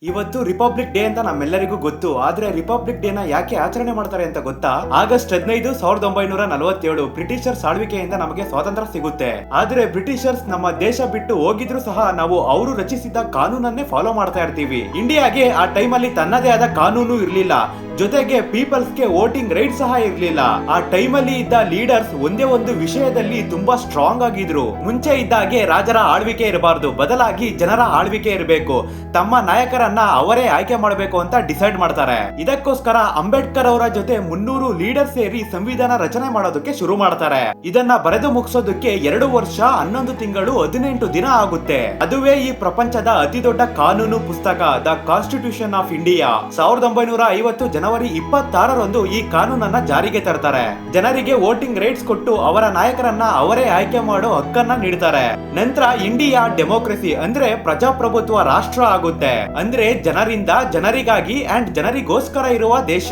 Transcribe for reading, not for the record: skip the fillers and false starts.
ಇವತ್ತು republic day ಅಂತ ನಮ್ಮೆಲ್ಲರಿಗೂ ಗೊತ್ತು. ಆದ್ರೆ ರಿಪಬ್ಲಿಕ್ ಡೇನ ಯಾಕೆ ಆಚರಣೆ ಮಾಡ್ತಾರೆ ಅಂತ ಗೊತ್ತಾ? ಆಗಸ್ಟ್ 15, 1947 ಬ್ರಿಟಿಷರ್ಸ್ ಆಳ್ವಿಕೆಯಿಂದ ನಮಗೆ ಸ್ವಾತಂತ್ರ್ಯ ಸಿಗುತ್ತೆ. ಆದ್ರೆ ಬ್ರಿಟಿಷರ್ಸ್ ನಮ್ಮ ದೇಶ ಬಿಟ್ಟು ಹೋಗಿದ್ರು ಸಹ ನಾವು ಅವರು ರಚಿಸಿದ ಕಾನೂನನ್ನೇ ಫಾಲೋ ಮಾಡ್ತಾ ಇರ್ತೀವಿ. ಇಂಡಿಯಾಗೆ ಆ ಟೈಮ್ ಅಲ್ಲಿ ತನ್ನದೇ ಆದ ಕಾನೂನು ಇರ್ಲಿಲ್ಲ, ಜೊತೆಗೆ ಪೀಪಲ್ಸ್ ಗೆ ವೋಟಿಂಗ್ ರೈಟ್ ಸಹ ಇರ್ಲಿಲ್ಲ. ಆ ಟೈಮ್ ಅಲ್ಲಿ ಇದ್ದ ಲೀಡರ್ಸ್ ಒಂದೇ ಒಂದು ವಿಷಯದಲ್ಲಿ ತುಂಬಾ ಸ್ಟ್ರಾಂಗ್ ಆಗಿದ್ರು. ಮುಂಚೆ ಇದ್ದಾಗೆ ರಾಜರ ಆಳ್ವಿಕೆ ಇರಬಾರ್ದು, ಬದಲಾಗಿ ಜನರ ಆಳ್ವಿಕೆ ಇರಬೇಕು, ತಮ್ಮ ನಾಯಕರನ್ನ ಅವರೇ ಆಯ್ಕೆ ಮಾಡಬೇಕು ಅಂತ ಡಿಸೈಡ್ ಮಾಡ್ತಾರೆ. ಇದಕ್ಕೋಸ್ಕರ ಅಂಬೇಡ್ಕರ್ ಅವರ ಜೊತೆ 300 ಲೀಡರ್ ಸೇರಿ ಸಂವಿಧಾನ ರಚನೆ ಮಾಡೋದಕ್ಕೆ ಶುರು ಮಾಡ್ತಾರೆ. ಇದನ್ನ ಬರೆದು ಮುಗಿಸೋದಕ್ಕೆ 2 ವರ್ಷ 11 ತಿಂಗಳು 18 ದಿನ ಆಗುತ್ತೆ. ಅದುವೇ ಈ ಪ್ರಪಂಚದ ಅತಿ ದೊಡ್ಡ ಕಾನೂನು ಪುಸ್ತಕ, ದ ಕಾನ್ಸ್ಟಿಟ್ಯೂಷನ್ ಆಫ್ ಇಂಡಿಯಾ. 1950 ಜನವರಿ 26ರಂದು ಈ ಕಾನೂನನ್ನ ಜಾರಿಗೆ ತರ್ತಾರೆ. ಜನರಿಗೆ ವೋಟಿಂಗ್ ರೈಟ್ಸ್ ಕೊಟ್ಟು ಅವರ ನಾಯಕರನ್ನ ಅವರೇ ಆಯ್ಕೆ ಮಾಡೋ ಹಕ್ಕನ್ನ ನೀಡ್ತಾರೆ. ನಂತರ ಇಂಡಿಯಾ ಡೆಮೋಕ್ರಸಿ ಅಂದ್ರೆ ಪ್ರಜಾಪ್ರಭುತ್ವ ರಾಷ್ಟ್ರ ಆಗುತ್ತೆ. ಅಂದ್ರೆ ಜನರಿಂದ ಜನರಿಗಾಗಿ ಅಂಡ್ ಜನರಿಗೋಸ್ಕರ ಇರುವ ದೇಶ.